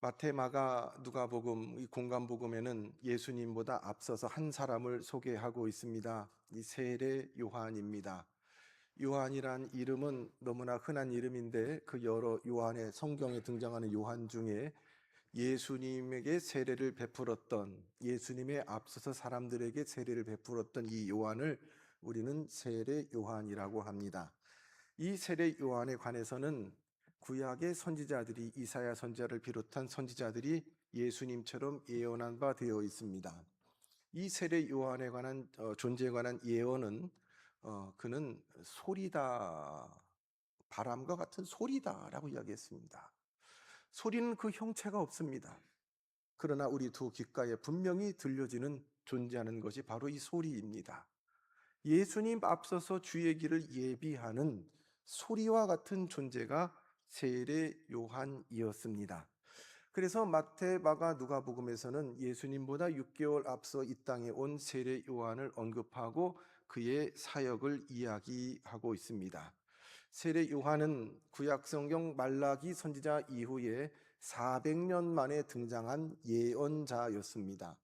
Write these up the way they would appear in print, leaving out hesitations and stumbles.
마태, 마가, 누가복음, 이 공간복음에는 예수님보다 앞서서 한 사람을 소개하고 있습니다. 이 세례 요한입니다. 요한이란 이름은 너무나 흔한 이름인데 그 여러 요한의 성경에 등장하는 요한 중에 예수님에게 세례를 베풀었던, 예수님의 앞서서 사람들에게 세례를 베풀었던 이 요한을 우리는 세례 요한이라고 합니다. 이 세례 요한에 관해서는 구약의 선지자들이, 이사야 선지자를 비롯한 선지자들이 예수님처럼 예언한 바 되어 있습니다. 이 세례 요한에 관한 존재에 관한 예언은 그는 소리다, 바람과 같은 소리다라고 이야기했습니다. 소리는 그 형체가 없습니다. 그러나 우리 두 귓가에 분명히 들려지는, 존재하는 것이 바로 이 소리입니다. 예수님 앞서서 주의 길을 예비하는 소리와 같은 존재가 세례 요한이었습니다. 그래서 마태, 마가, 누가복음에서는 예수님보다 6개월 앞서 이 땅에 온 세례 요한을 언급하고 그의 사역을 이야기하고 있습니다. 세례 요한은 구약 성경 말라기 선지자 이후에 400년 만에 등장한 예언자였습니다.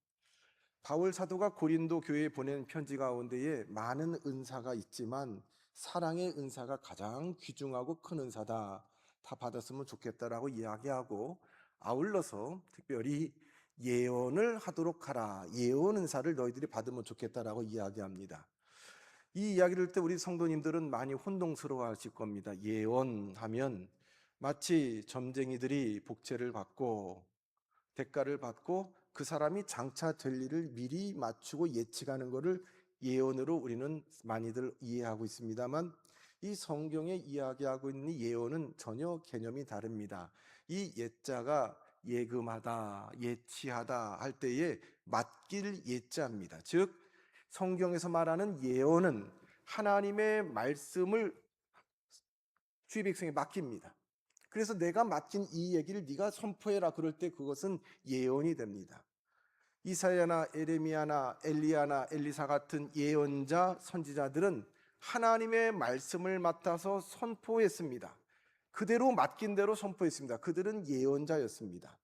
바울 사도가 고린도 교회에 보낸 편지 가운데에 많은 은사가 있지만 사랑의 은사가 가장 귀중하고 큰 은사다, 다 받았으면 좋겠다라고 이야기하고, 아울러서 특별히 예언을 하도록 하라, 예언 은사를 너희들이 받으면 좋겠다라고 이야기합니다. 이 이야기를 할 때 우리 성도님들은 많이 혼동스러워 하실 겁니다. 예언하면 마치 점쟁이들이 복채를 받고 대가를 받고 그 사람이 장차 될 일을 미리 맞추고 예측하는 것을 예언으로 우리는 많이들 이해하고 있습니다만, 이 성경에 이야기하고 있는 예언은 전혀 개념이 다릅니다. 이 예자가 예금하다, 예치하다 할 때에 맡길 예자입니다. 즉 성경에서 말하는 예언은 하나님의 말씀을 주의 백성에 맡깁니다. 그래서 내가 맡긴 이 얘기를 네가 선포해라 그럴 때 그것은 예언이 됩니다. 이사야나 에레미야나 엘리야나 엘리사 같은 예언자 선지자들은 하나님의 말씀을 맡아서 선포했습니다. 그대로 맡긴 대로 선포했습니다. 그들은 예언자였습니다.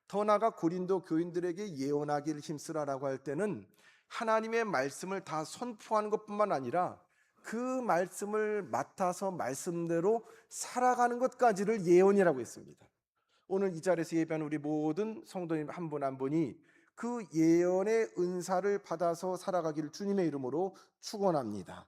더 나아가 고린도 교인들에게 예언하기를 힘쓰라라고 할 때는 하나님의 말씀을 다 선포하는 것뿐만 아니라 그 말씀을 맡아서 말씀대로 살아가는 것까지를 예언이라고 했습니다. 오늘 이 자리에서 예배하는 우리 모든 성도님 한 분 한 분이 그 예언의 은사를 받아서 살아가기를 주님의 이름으로 축원합니다.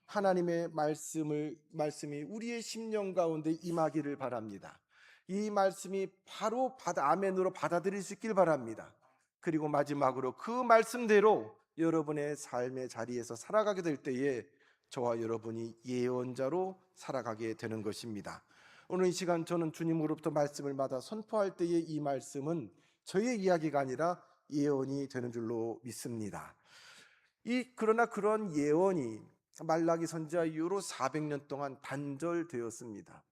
하나님의 말씀이 우리의 심령 가운데 임하기를 바랍니다. 이 말씀이 바로 아멘으로 받아들일 수 있길 바랍니다. 그리고 마지막으로 그 말씀대로 여러분의 삶의 자리에서 살아가게 될 때에 저와 여러분이 예언자로 살아가게 되는 것입니다. 오늘 이 시간 저는 주님으로부터 말씀을 받아 선포할 때의 이 말씀은 저의 이야기가 아니라 예언이 되는 줄로 믿습니다. 그러나 그런 예언이 말라기 선지자 이후로 400년 동안 단절되었습니다.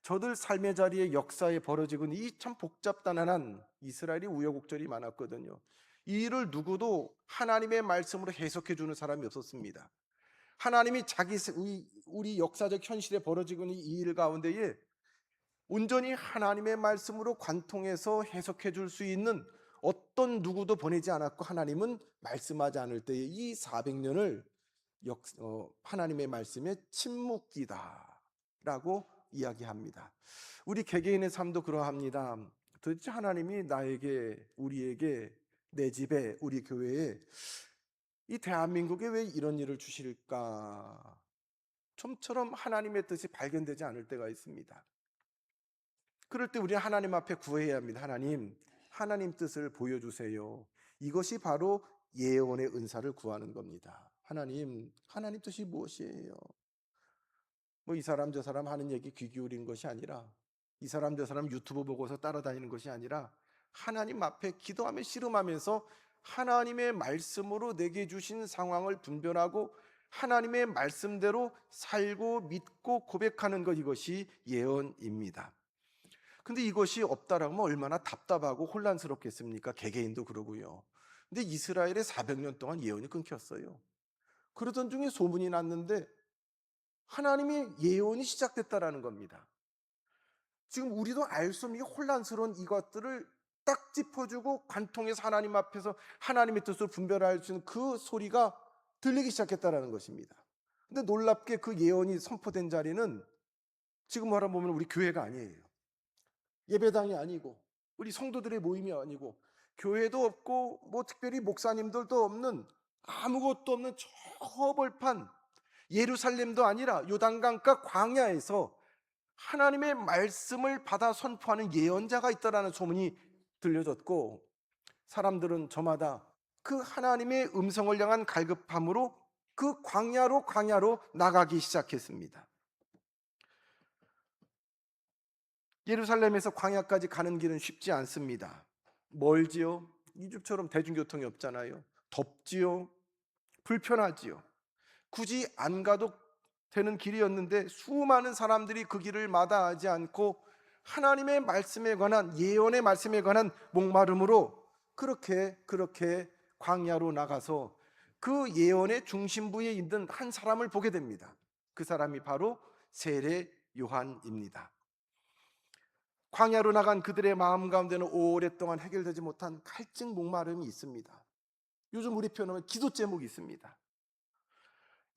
저들 삶의 자리에 역사에 벌어지고 있는 이 참 복잡단단한 이스라엘이 우여곡절이 많았거든요. 이 일을 누구도 하나님의 말씀으로 해석해 주는 사람이 없었습니다. 하나님이 우리 역사적 현실에 벌어지고 있는 이 일 가운데에 온전히 하나님의 말씀으로 관통해서 해석해 줄 수 있는 어떤 누구도 보내지 않았고, 하나님은 말씀하지 않을 때에 이 400년을 하나님의 말씀의 침묵기다라고 이야기합니다. 우리 개개인의 삶도 그러합니다. 도대체 하나님이 나에게, 우리에게, 내 집에, 우리 교회에, 이 대한민국에 왜 이런 일을 주실까? 좀처럼 하나님의 뜻이 발견되지 않을 때가 있습니다. 그럴 때 우리는 하나님 앞에 구해야 합니다. 하나님 뜻을 보여주세요. 이것이 바로 예언의 은사를 구하는 겁니다. 하나님 뜻이 무엇이에요? 뭐 이 사람 저 사람 하는 얘기 귀 기울인 것이 아니라, 이 사람 저 사람 유튜브 보고서 따라다니는 것이 아니라, 하나님 앞에 기도하며 씨름하면서 하나님의 말씀으로 내게 주신 상황을 분별하고 하나님의 말씀대로 살고 믿고 고백하는 것, 이것이 예언입니다. 근데 이것이 없다라고 하면 얼마나 답답하고 혼란스럽겠습니까? 개개인도 그러고요. 근데 이스라엘의 400년 동안 예언이 끊겼어요. 그러던 중에 소문이 났는데 하나님의 예언이 시작됐다라는 겁니다. 지금 우리도 알 수 없는 이 혼란스러운 이것들을 딱 짚어주고 관통해서 하나님 앞에서 하나님의 뜻을 분별할 수 있는 그 소리가 들리기 시작했다라는 것입니다. 근데 놀랍게 그 예언이 선포된 자리는 지금 말하면 우리 교회가 아니에요. 예배당이 아니고 우리 성도들의 모임이 아니고 교회도 없고 뭐 특별히 목사님들도 없는 아무것도 없는 저 허벌판 예루살렘도 아니라 요단강가 광야에서 하나님의 말씀을 받아 선포하는 예언자가 있다라는 소문이 들려졌고, 사람들은 저마다 그 하나님의 음성을 향한 갈급함으로 그 광야로 나가기 시작했습니다. 예루살렘에서 광야까지 가는 길은 쉽지 않습니다. 멀지요. 이집처럼 대중교통이 없잖아요. 덥지요. 불편하지요. 굳이 안 가도 되는 길이었는데 수많은 사람들이 그 길을 마다하지 않고 하나님의 말씀에 관한, 예언의 말씀에 관한 목마름으로 그렇게 광야로 나가서 그 예언의 중심부에 있는 한 사람을 보게 됩니다. 그 사람이 바로 세례 요한입니다. 광야로 나간 그들의 마음 가운데는 오랫동안 해결되지 못한 갈증 목마름이 있습니다. 요즘 우리 표현하면 기도 제목이 있습니다.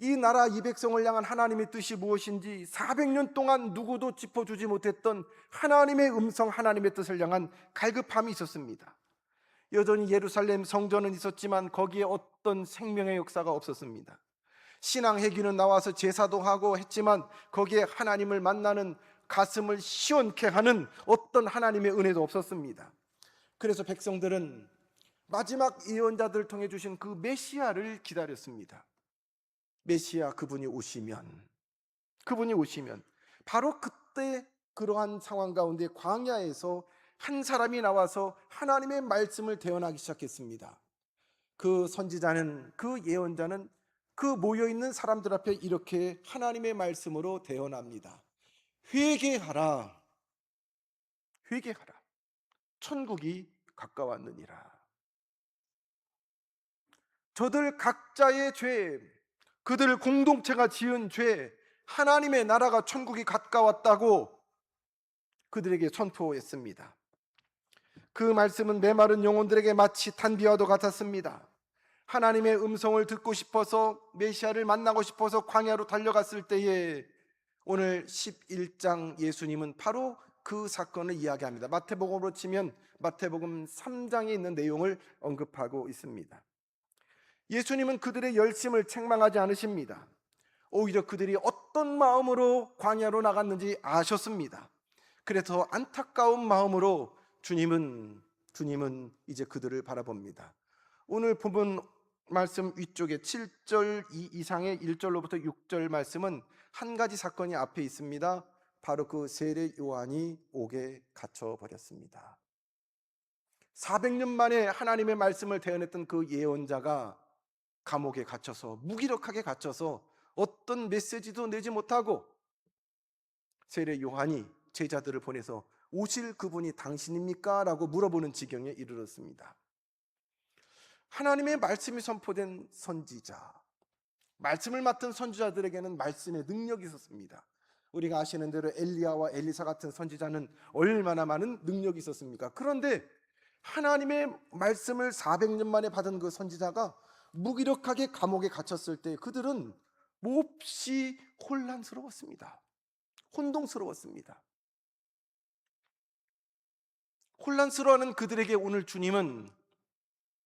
이 나라 이 백성을 향한 하나님의 뜻이 무엇인지 400년 동안 누구도 짚어주지 못했던 하나님의 음성, 하나님의 뜻을 향한 갈급함이 있었습니다. 여전히 예루살렘 성전은 있었지만 거기에 어떤 생명의 역사가 없었습니다. 신앙 회귀는 나와서 제사도 하고 했지만 거기에 하나님을 만나는, 가슴을 시원케 하는 어떤 하나님의 은혜도 없었습니다. 그래서 백성들은 마지막 예언자들을 통해 주신 그 메시아를 기다렸습니다. 메시아, 그분이 오시면 바로 그때 그러한 상황 가운데 광야에서 한 사람이 나와서 하나님의 말씀을 대언하기 시작했습니다. 그 선지자는, 그 예언자는 그 모여있는 사람들 앞에 이렇게 하나님의 말씀으로 대언합니다. 회개하라, 회개하라, 천국이 가까웠느니라. 저들 각자의 죄, 그들 공동체가 지은 죄, 하나님의 나라가, 천국이 가까웠다고 그들에게 선포했습니다. 그 말씀은 메마른 영혼들에게 마치 단비와도 같았습니다. 하나님의 음성을 듣고 싶어서, 메시아를 만나고 싶어서 광야로 달려갔을 때에 오늘 11장 예수님은 바로 그 사건을 이야기합니다. 마태복음으로 치면 마태복음 3장에 있는 내용을 언급하고 있습니다. 예수님은 그들의 열심을 책망하지 않으십니다. 오히려 그들이 어떤 마음으로 광야로 나갔는지 아셨습니다. 그래서 안타까운 마음으로 주님은 이제 그들을 바라봅니다. 오늘 본문 말씀 위쪽에 7절 이상의 1절로부터 6절 말씀은 한 가지 사건이 앞에 있습니다. 바로 그 세례 요한이 옥에 갇혀 버렸습니다. 400년 만에 하나님의 말씀을 대언했던 그 예언자가 감옥에 갇혀서, 무기력하게 갇혀서 어떤 메시지도 내지 못하고, 세례 요한이 제자들을 보내서 오실 그분이 당신입니까? 라고 물어보는 지경에 이르렀습니다. 하나님의 말씀이 선포된 선지자, 말씀을 맡은 선지자들에게는 말씀의 능력이 있었습니다. 우리가 아시는 대로 엘리야와 엘리사 같은 선지자는 얼마나 많은 능력이 있었습니까? 그런데 하나님의 말씀을 400년 만에 받은 그 선지자가 무기력하게 감옥에 갇혔을 때 그들은 몹시 혼란스러웠습니다. 혼동스러웠습니다. 혼란스러워하는 그들에게 오늘 주님은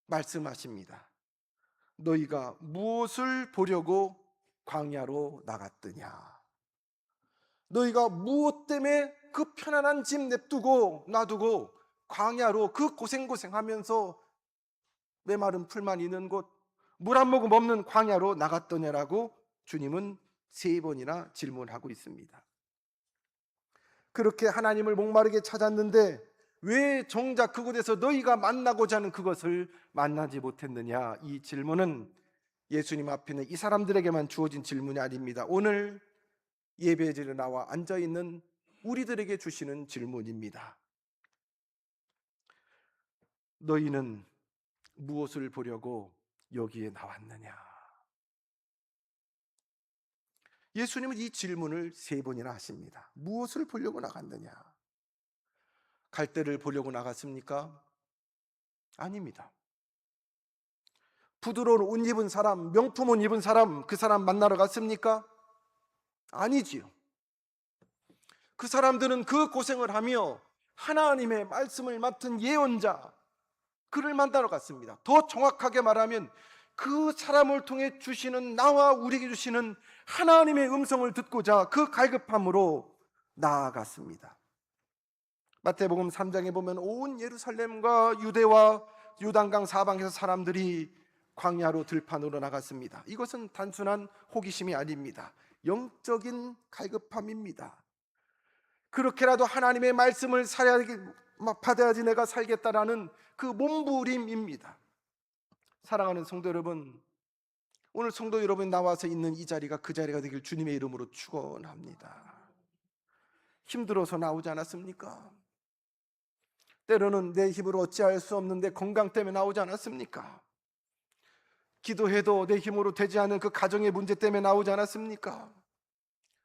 말씀하십니다. 너희가 무엇을 보려고 광야로 나갔더냐? 너희가 무엇 때문에 그 편안한 집 놔두고 광야로, 그 고생하면서 메마른 풀만 있는 곳, 물 한 모금 없는 광야로 나갔더냐라고 주님은 3번이나 질문하고 있습니다. 그렇게 하나님을 목마르게 찾았는데 왜 정작 그곳에서 너희가 만나고자 하는 그것을 만나지 못했느냐? 이 질문은 예수님 앞에 있는 이 사람들에게만 주어진 질문이 아닙니다. 오늘 예배드리러 나와 앉아있는 우리들에게 주시는 질문입니다. 너희는 무엇을 보려고 여기에 나왔느냐? 예수님은 이 질문을 3번이나 하십니다. 무엇을 보려고 나갔느냐? 갈대를 보려고 나갔습니까? 아닙니다. 부드러운 옷 입은 사람, 명품 옷 입은 사람, 그 사람 만나러 갔습니까? 아니지요. 그 사람들은 그 고생을 하며 하나님의 말씀을 맡은 예언자, 그를 만나러 갔습니다. 더 정확하게 말하면 그 사람을 통해 주시는, 나와 우리에게 주시는 하나님의 음성을 듣고자 그 갈급함으로 나아갔습니다. 마태복음 3장에 보면 온 예루살렘과 유대와 요단강 사방에서 사람들이 광야로 들판으로 나갔습니다. 이것은 단순한 호기심이 아닙니다. 영적인 갈급함입니다. 그렇게라도 하나님의 말씀을 받아야지 내가 살겠다라는 그 몸부림입니다. 사랑하는 성도 여러분, 오늘 성도 여러분이 나와서 있는 이 자리가 그 자리가 되길 주님의 이름으로 축원합니다. 힘들어서 나오지 않았습니까? 때로는 내 힘으로 어찌할 수 없는데 건강 때문에 나오지 않았습니까? 기도해도 내 힘으로 되지 않은 그 가정의 문제 때문에 나오지 않았습니까?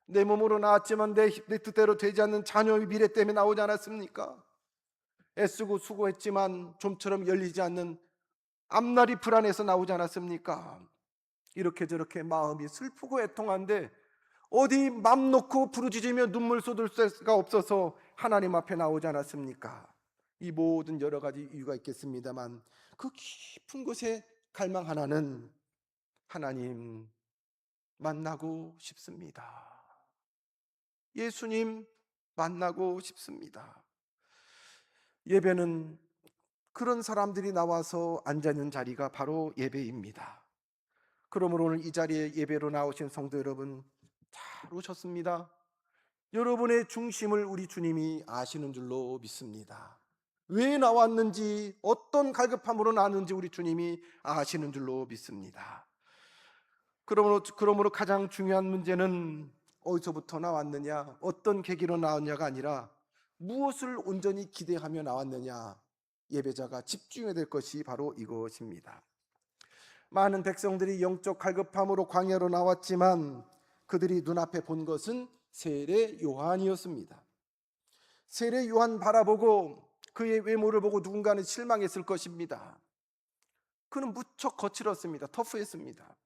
내 몸으로 나왔지만 내 뜻대로 되지 않는 자녀의 미래 때문에 나오지 않았습니까? 애쓰고 수고했지만 좀처럼 열리지 않는 앞날이 불안해서 나오지 않았습니까? 이렇게 저렇게 마음이 슬프고 애통한데 어디 맘 놓고 부르짖으며 눈물 쏟을 수가 없어서 하나님 앞에 나오지 않았습니까? 이 모든 여러 가지 이유가 있겠습니다만 그 깊은 곳에 갈망 하나는 하나님 만나고 싶습니다. 예수님 만나고 싶습니다. 예배는 그런 사람들이 나와서 앉아있는 자리가 바로 예배입니다. 그러므로 오늘 이 자리에 예배로 나오신 성도 여러분, 잘 오셨습니다. 여러분의 중심을 우리 주님이 아시는 줄로 믿습니다. 왜 나왔는지, 어떤 갈급함으로 나왔는지 우리 주님이 아시는 줄로 믿습니다. 그러므로 가장 중요한 문제는 어디서부터 나왔느냐, 어떤 계기로 나왔냐가 아니라 무엇을 온전히 기대하며 나왔느냐, 예배자가 집중해야 될 것이 바로 이것입니다. 많은 백성들이 영적 갈급함으로 광야로 나왔지만 그들이 눈앞에 본 것은 세례 요한이었습니다. 세례 요한 바라보고 그의 외모를 보고 누군가는 실망했을 것입니다. 그는 무척 거칠었습니다. 터프했습니다.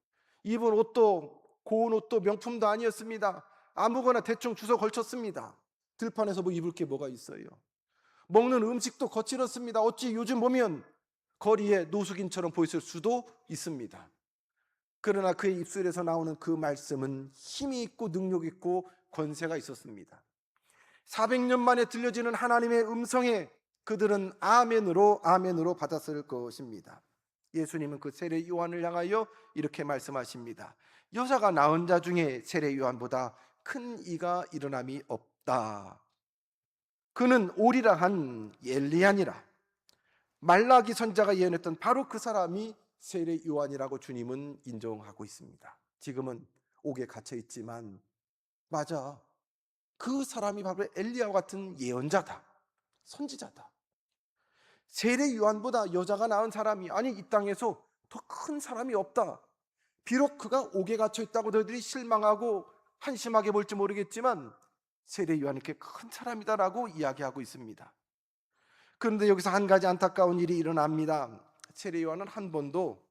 입은 옷도 고운 옷도 명품도 아니었습니다. 아무거나 대충 주워 걸쳤습니다. 들판에서 뭐 입을 게 뭐가 있어요. 먹는 음식도 거칠었습니다. 어찌 요즘 보면 거리에 노숙인처럼 보였을 수도 있습니다. 그러나 그의 입술에서 나오는 그 말씀은 힘이 있고 능력 있고 권세가 있었습니다. 400년 만에 들려지는 하나님의 음성에 그들은 아멘으로 받았을 것입니다. 예수님은 그 세례 요한을 향하여 이렇게 말씀하십니다. 여자가 낳은 자 중에 세례 요한보다 큰 이가 일어남이 없다. 그는 오리라 한 엘리야니라. 말라기 선자가 예언했던 바로 그 사람이 세례 요한이라고 주님은 인정하고 있습니다. 지금은 옥에 갇혀 있지만 맞아, 그 사람이 바로 엘리야와 같은 예언자다, 선지자다. 세례 요한보다 여자가 낳은 사람이, 아니 이 땅에서 더 큰 사람이 없다. 비록 그가 옥에 갇혀 있다고 너희들이 실망하고 한심하게 볼지 모르겠지만 세례 요한이 이렇게 큰 사람이다라고 이야기하고 있습니다. 그런데 여기서 한 가지 안타까운 일이 일어납니다. 세례 요한은 한 번도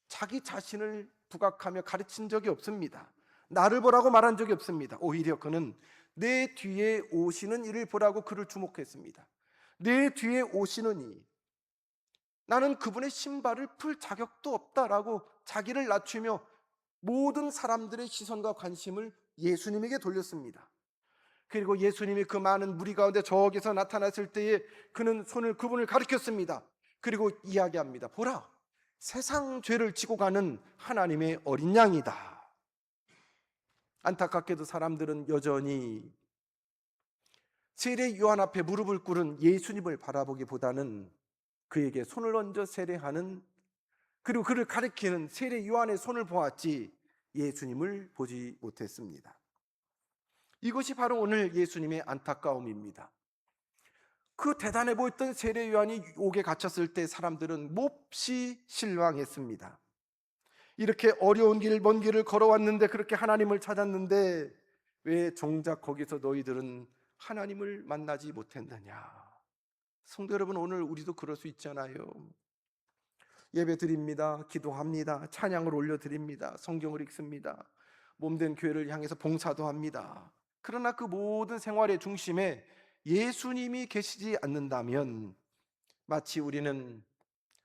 자기 자신을 부각하며 가르친 적이 없습니다. 나를 보라고 말한 적이 없습니다. 오히려 그는 내 뒤에 오시는 이를 보라고 그를 주목했습니다. 내 뒤에 오시는 이, 나는 그분의 신발을 풀 자격도 없다라고 자기를 낮추며 모든 사람들의 시선과 관심을 예수님에게 돌렸습니다. 그리고 예수님이 그 많은 무리 가운데 저기서 나타났을 때에 그는 그분을 가리켰습니다. 그리고 이야기합니다. 보라, 세상 죄를 지고 가는 하나님의 어린 양이다. 안타깝게도 사람들은 여전히 세례 요한 앞에 무릎을 꿇은 예수님을 바라보기보다는 그에게 손을 얹어 세례하는, 그리고 그를 가리키는 세례 요한의 손을 보았지 예수님을 보지 못했습니다. 이것이 바로 오늘 예수님의 안타까움입니다. 그 대단해 보였던 세례 요한이 옥에 갇혔을 때 사람들은 몹시 실망했습니다. 이렇게 어려운 길, 먼 길을 걸어왔는데, 그렇게 하나님을 찾았는데 왜 정작 거기서 너희들은 하나님을 만나지 못했느냐? 성도 여러분, 오늘 우리도 그럴 수 있잖아요. 예배 드립니다. 기도합니다. 찬양을 올려드립니다. 성경을 읽습니다. 몸된 교회를 향해서 봉사도 합니다. 그러나 그 모든 생활의 중심에 예수님이 계시지 않는다면 마치 우리는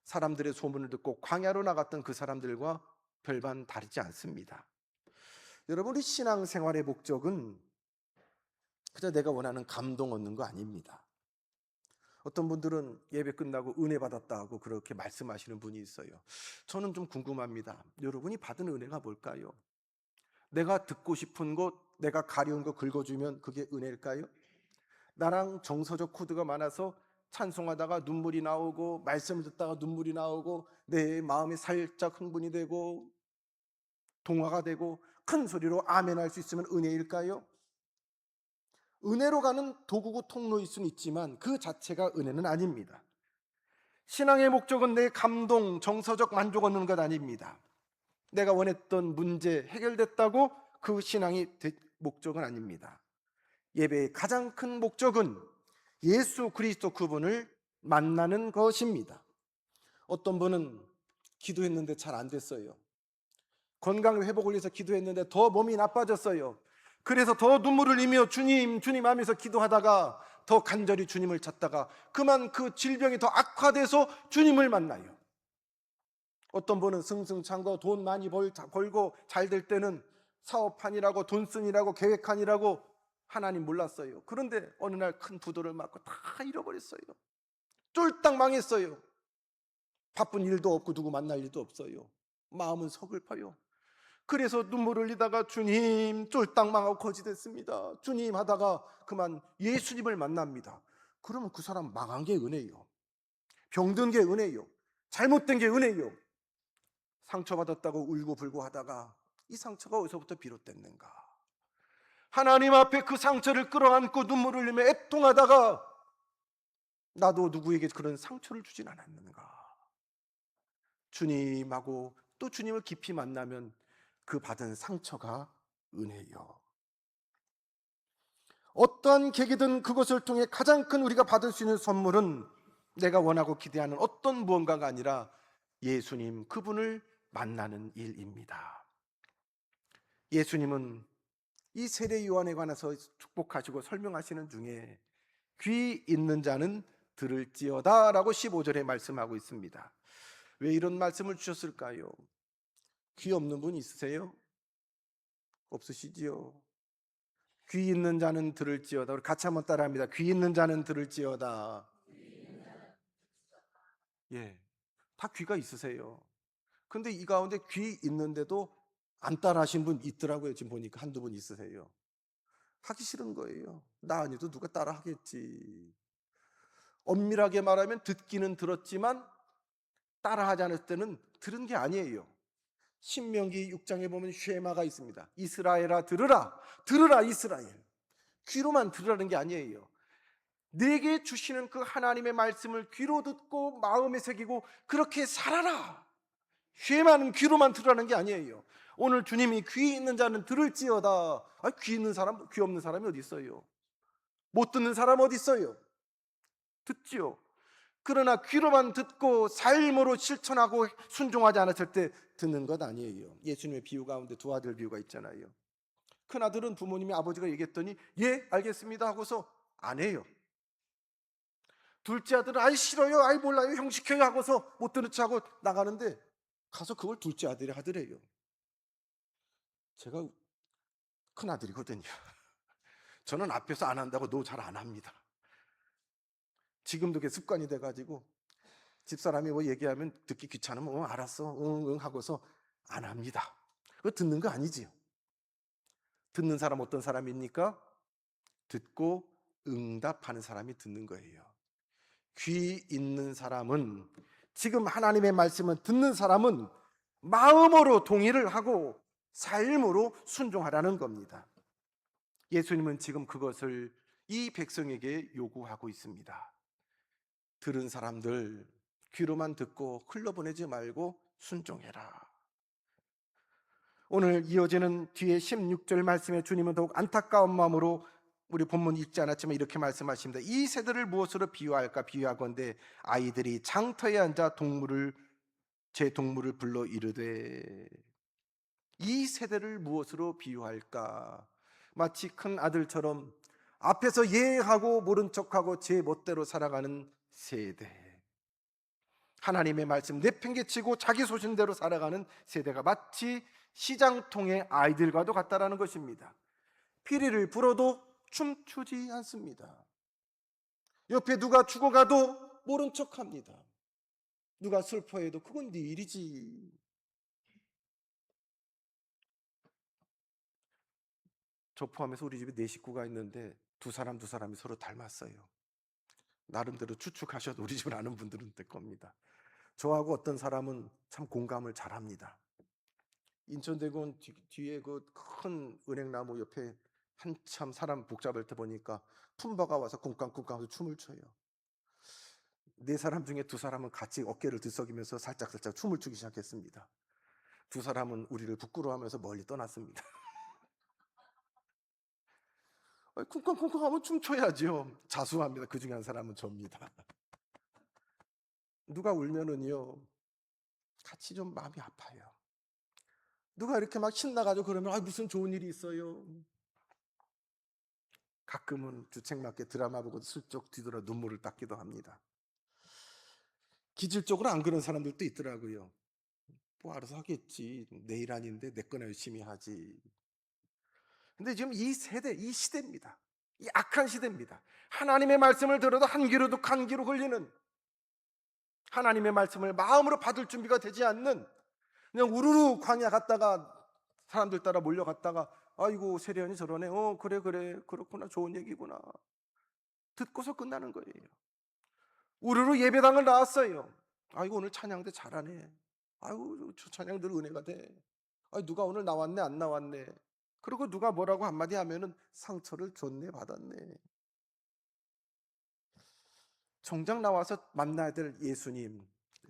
사람들의 소문을 듣고 광야로 나갔던 그 사람들과 별반 다르지 않습니다. 여러분, 우리 신앙생활의 목적은 그저 내가 원하는 감동 얻는 거 아닙니다. 어떤 분들은 예배 끝나고 은혜 받았다고 그렇게 말씀하시는 분이 있어요. 저는 좀 궁금합니다. 여러분이 받은 은혜가 뭘까요? 내가 듣고 싶은 것, 내가 가려운 거 긁어주면 그게 은혜일까요? 나랑 정서적 코드가 많아서 찬송하다가 눈물이 나오고 말씀을 듣다가 눈물이 나오고 내 마음이 살짝 흥분이 되고 동화가 되고 큰 소리로 아멘할 수 있으면 은혜일까요? 은혜로 가는 도구고 통로일 수는 있지만 그 자체가 은혜는 아닙니다. 신앙의 목적은 내 감동, 정서적 만족 얻는 것 아닙니다. 내가 원했던 문제 해결됐다고 그 신앙이 목적은 아닙니다. 예배의 가장 큰 목적은 예수 그리스도 그분을 만나는 것입니다. 어떤 분은 기도했는데 잘 안 됐어요. 건강 회복을 위해서 기도했는데 더 몸이 나빠졌어요. 그래서 더 눈물을 흘리며 주님, 주님 하면서 기도하다가 더 간절히 주님을 찾다가 그만 그 질병이 더 악화돼서 주님을 만나요. 어떤 분은 승승장구 돈 많이 벌고 잘 될 때는 사업하니라고 돈 쓰니라고 계획하니라고 하나님 몰랐어요. 그런데 어느 날 큰 부도를 맞고 다 잃어버렸어요. 쫄딱 망했어요. 바쁜 일도 없고 누구 만날 일도 없어요. 마음은 서글퍼요. 그래서 눈물을 흘리다가 주님, 쫄딱 망하고 거지됐습니다. 주님 하다가 그만 예수님을 만납니다. 그러면 그 사람 망한 게 은혜예요. 병든 게 은혜예요. 잘못된 게 은혜예요. 상처받았다고 울고불고 하다가 이 상처가 어디서부터 비롯됐는가? 하나님 앞에 그 상처를 끌어안고 눈물을 흘리며 애통하다가 나도 누구에게 그런 상처를 주진 않았는가? 주님하고 또 주님을 깊이 만나면 그 받은 상처가 은혜요. 어떠한 계기든 그것을 통해 가장 큰 우리가 받을 수 있는 선물은 내가 원하고 기대하는 어떤 무언가가 아니라 예수님 그분을 만나는 일입니다. 예수님은 이 세례 요한에 관해서 축복하시고 설명하시는 중에 귀 있는 자는 들을지어다 라고 15절에 말씀하고 있습니다. 왜 이런 말씀을 주셨을까요? 귀 없는 분 있으세요? 없으시지요? 귀 있는 자는 들을지어다. 우리 같이 한번 따라합니다. 귀 있는 자는 들을지어다. 예, 다 귀가 있으세요. 근데 이 가운데 귀 있는데도 안 따라하신 분 있더라고요. 지금 보니까 한두 분 있으세요. 하기 싫은 거예요. 나 아니도 누가 따라 하겠지. 엄밀하게 말하면 듣기는 들었지만 따라하지 않을 때는 들은 게 아니에요. 신명기 6장에 보면 쉐마가 있습니다. 이스라엘아 들으라. 들으라 이스라엘. 귀로만 들으라는 게 아니에요. 내게 주시는 그 하나님의 말씀을 귀로 듣고 마음에 새기고 그렇게 살아라. 쉐마는 귀로만 들으라는 게 아니에요. 오늘 주님이 귀 있는 자는 들을지어다. 귀 있는 사람, 귀 없는 사람이 어디 있어요? 못 듣는 사람 어디 있어요? 듣지요. 그러나 귀로만 듣고 삶으로 실천하고 순종하지 않았을 때 듣는 것 아니에요. 예수님의 비유 가운데 두 아들 비유가 있잖아요. 큰 아들은 부모님이 아버지가 얘기했더니 예 알겠습니다 하고서 안 해요. 둘째 아들은 아이 싫어요, 아이 몰라요, 형 시켜요 하고서 못 들은 척 하고 나가는데 가서 그걸 둘째 아들이 하더래요. 제가 큰 아들이거든요. 저는 앞에서 안 한다고 노 잘 안 합니다. 지금도 그게 습관이 돼가지고 집사람이 뭐 얘기하면 듣기 귀찮으면 알았어 응 하고서 안 합니다. 그거 듣는 거 아니지요. 듣는 사람 어떤 사람입니까? 듣고 응답하는 사람이 듣는 거예요. 귀 있는 사람은, 지금 하나님의 말씀은 듣는 사람은 마음으로 동의를 하고 삶으로 순종하라는 겁니다. 예수님은 지금 그것을 이 백성에게 요구하고 있습니다. 들은 사람들 귀로만 듣고 흘러보내지 말고 순종해라. 오늘 이어지는 뒤에 16절 말씀에 주님은 더욱 안타까운 마음으로 우리 본문 읽지 않았지만 이렇게 말씀하십니다. 이 세대를 무엇으로 비유할까? 비유하건대 아이들이 장터에 앉아 제 동물을 불러 이르되. 이 세대를 무엇으로 비유할까? 마치 큰 아들처럼 앞에서 예하고 모른 척하고 제 멋대로 살아가는 세대, 하나님의 말씀 내팽개치고 자기 소신대로 살아가는 세대가 마치 시장통의 아이들과도 같다라는 것입니다. 피리를 불어도 춤추지 않습니다. 옆에 누가 죽어가도 모른 척합니다. 누가 슬퍼해도 그건 네 일이지. 저 포함해서 우리 집에 4식구가 있는데 두 사람이 서로 닮았어요. 나름대로 추측하셔도 우리 집을 아는 분들은 될 겁니다. 저하고 어떤 사람은 참 공감을 잘합니다. 인천대공원 뒤에 그 큰 은행나무 옆에 한참 사람 복잡할 때 보니까 품바가 와서 쿵쾅쿵쾅 춤을 춰요. 4사람 중에 2사람은 같이 어깨를 들썩이면서 살짝살짝 춤을 추기 시작했습니다. 2사람은 우리를 부끄러워하면서 멀리 떠났습니다. 쿵쾅쿵쾅 하면 춤춰야죠. 자수합니다. 그 중에 한 사람은 접니다. 누가 울면은요 같이 좀 마음이 아파요. 누가 이렇게 막 신나가지고 그러면 무슨 좋은 일이 있어요. 가끔은 주책맞게 드라마 보고 슬쩍 뒤돌아 눈물을 닦기도 합니다. 기질적으로 안 그런 사람들도 있더라고요. 뭐 알아서 하겠지. 내 일 아닌데 내 거나 열심히 하지. 근데 지금 이 세대, 이 시대입니다. 이 악한 시대입니다. 하나님의 말씀을 들어도 한 귀로 듣고 한 귀로 흘리는, 하나님의 말씀을 마음으로 받을 준비가 되지 않는, 그냥 우르르 광야 갔다가 사람들 따라 몰려갔다가 아이고 세련이 저러네. 그래 그렇구나, 좋은 얘기구나 듣고서 끝나는 거예요. 우르르 예배당을 나왔어요. 아이고 오늘 찬양대 잘하네. 아이고 저 찬양들 은혜가 돼. 누가 오늘 나왔네 안 나왔네. 그리고 누가 뭐라고 한마디 하면은 상처를 줬네 받았네. 정작 나와서 만나야 될 예수님,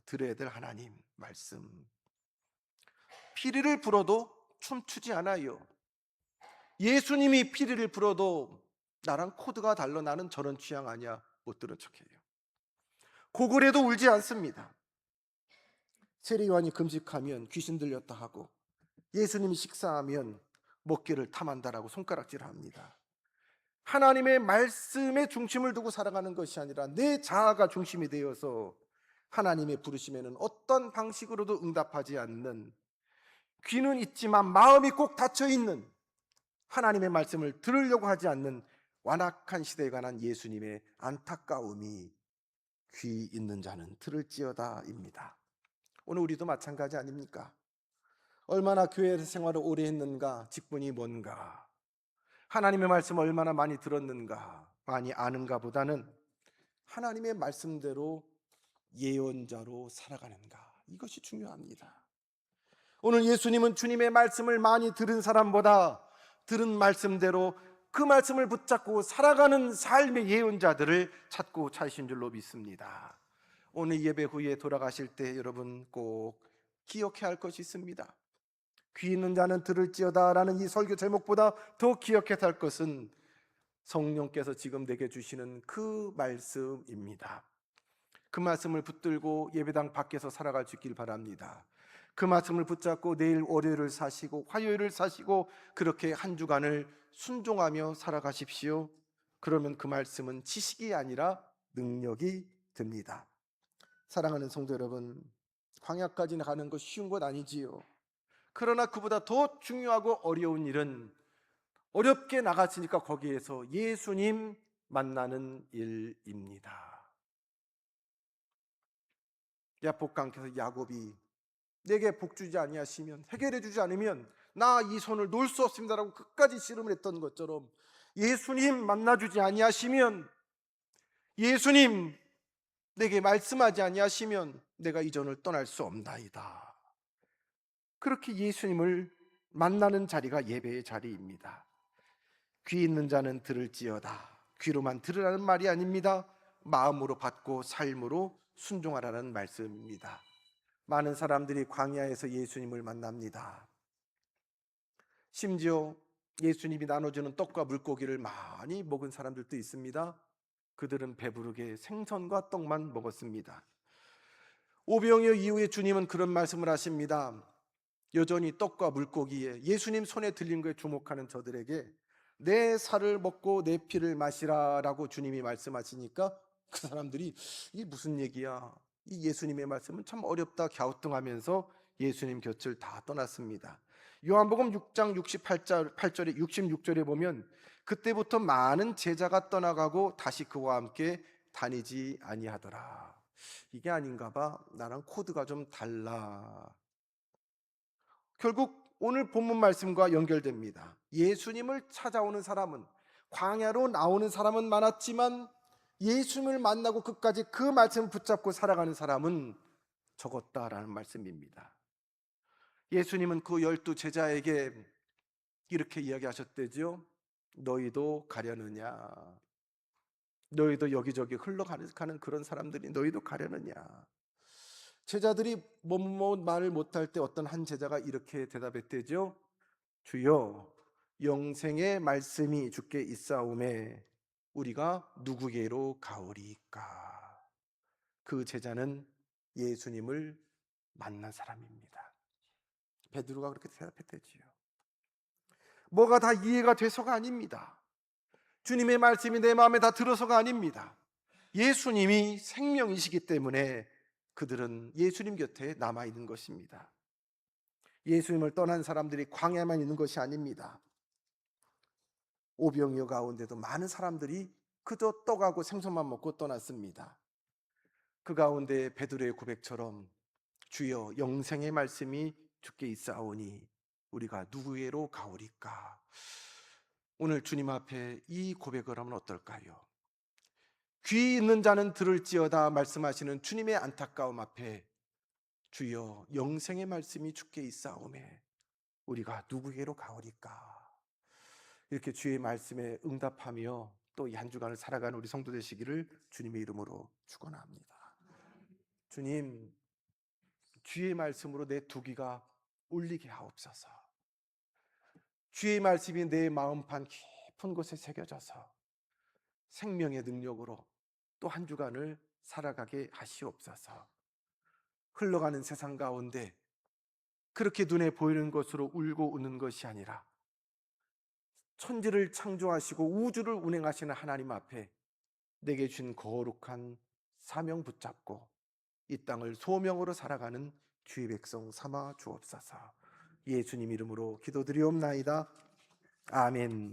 들어야 될 하나님 말씀, 피리를 불어도 춤추지 않아요. 예수님이 피리를 불어도 나랑 코드가 달라, 나는 저런 취향 아니야, 못 들은 척해요. 고글에도 울지 않습니다. 세례요한이 금식하면 귀신 들렸다 하고 예수님이 식사하면 먹기를 탐한다라고 손가락질을 합니다. 하나님의 말씀에 중심을 두고 살아가는 것이 아니라 내 자아가 중심이 되어서 하나님의 부르심에는 어떤 방식으로도 응답하지 않는, 귀는 있지만 마음이 꼭 닫혀 있는, 하나님의 말씀을 들으려고 하지 않는 완악한 시대에 관한 예수님의 안타까움이 귀 있는 자는 들을지어다입니다. 오늘 우리도 마찬가지 아닙니까? 얼마나 교회 생활을 오래 했는가, 직분이 뭔가, 하나님의 말씀 얼마나 많이 들었는가, 많이 아는가 보다는 하나님의 말씀대로 예언자로 살아가는가, 이것이 중요합니다. 오늘 예수님은 주님의 말씀을 많이 들은 사람보다 들은 말씀대로 그 말씀을 붙잡고 살아가는 삶의 예언자들을 찾고 찾으신 줄로 믿습니다. 오늘 예배 후에 돌아가실 때 여러분 꼭 기억해야 할 것이 있습니다. 귀 있는 자는 들을지어다 라는 이 설교 제목보다 더 기억해야 할 것은 성령께서 지금 내게 주시는 그 말씀입니다. 그 말씀을 붙들고 예배당 밖에서 살아갈 수 있길 바랍니다. 그 말씀을 붙잡고 내일 월요일을 사시고 화요일을 사시고 그렇게 한 주간을 순종하며 살아가십시오. 그러면 그 말씀은 지식이 아니라 능력이 됩니다. 사랑하는 성도 여러분, 광야까지 가는 것 쉬운 것 아니지요. 그러나 그보다 더 중요하고 어려운 일은 어렵게 나갔으니까 거기에서 예수님 만나는 일입니다. 야복강께서 야곱이 내게 복 주지 아니하시면, 해결해 주지 않으면 나 이 손을 놓을 수 없습니다라고 끝까지 씨름을 했던 것처럼 예수님 만나주지 아니하시면, 예수님 내게 말씀하지 아니하시면 내가 이 전을 떠날 수 없나이다. 그렇게 예수님을 만나는 자리가 예배의 자리입니다. 귀 있는 자는 들을지어다. 귀로만 들으라는 말이 아닙니다. 마음으로 받고 삶으로 순종하라는 말씀입니다. 많은 사람들이 광야에서 예수님을 만납니다. 심지어 예수님이 나눠주는 떡과 물고기를 많이 먹은 사람들도 있습니다. 그들은 배부르게 생선과 떡만 먹었습니다. 오병이어 이후에 주님은 그런 말씀을 하십니다. 여전히 떡과 물고기에 예수님 손에 들린 거에 주목하는 저들에게 내 살을 먹고 내 피를 마시라라고 주님이 말씀하시니까 그 사람들이 이게 무슨 얘기야? 이 예수님의 말씀은 참 어렵다 갸우뚱하면서 예수님 곁을 다 떠났습니다. 요한복음 6장 68절에 66절에 보면 그때부터 많은 제자가 떠나가고 다시 그와 함께 다니지 아니하더라. 이게 아닌가 봐. 나랑 코드가 좀 달라. 결국 오늘 본문 말씀과 연결됩니다. 예수님을 찾아오는 사람은, 광야로 나오는 사람은 많았지만 예수님을 만나고 끝까지 그 말씀을 붙잡고 살아가는 사람은 적었다라는 말씀입니다. 예수님은 그 12 제자에게 이렇게 이야기하셨대죠. 너희도 가려느냐? 너희도 여기저기 흘러가는 그런 사람들이 너희도 가려느냐? 제자들이 뭐뭐 말을 못할 때 어떤 한 제자가 이렇게 대답했대죠. 주여, 영생의 말씀이 주께 있사오매 우리가 누구에게로 가오리까? 그 제자는 예수님을 만난 사람입니다. 베드로가 그렇게 대답했대지요. 뭐가 다 이해가 돼서가 아닙니다. 주님의 말씀이 내 마음에 다 들어서가 아닙니다. 예수님이 생명이시기 때문에 그들은 예수님 곁에 남아 있는 것입니다. 예수님을 떠난 사람들이 광야만 있는 것이 아닙니다. 오병이어 가운데도 많은 사람들이 그저 떡하고 생선만 먹고 떠났습니다. 그 가운데 베드로의 고백처럼 주여 영생의 말씀이 주께 있사오니 우리가 누구에게로 가오리까? 오늘 주님 앞에 이 고백을 하면 어떨까요? 귀 있는 자는 들을지어다 말씀하시는 주님의 안타까움 앞에 주여 영생의 말씀이 주께 있사오매 우리가 누구에게로 가오리까? 이렇게 주의 말씀에 응답하며 또 이 한 주간을 살아가는 우리 성도 되시기를 주님의 이름으로 축원합니다. 주님, 주의 말씀으로 내 두 귀가 울리게 하옵소서. 주의 말씀이 내 마음판 깊은 곳에 새겨져서 생명의 능력으로 또 한 주간을 살아가게 하시옵소서. 흘러가는 세상 가운데 그렇게 눈에 보이는 것으로 울고 웃는 것이 아니라 천지를 창조하시고 우주를 운행하시는 하나님 앞에 내게 주신 거룩한 사명 붙잡고 이 땅을 소명으로 살아가는 주의 백성 삼아 주옵소서. 예수님 이름으로 기도드리옵나이다. 아멘.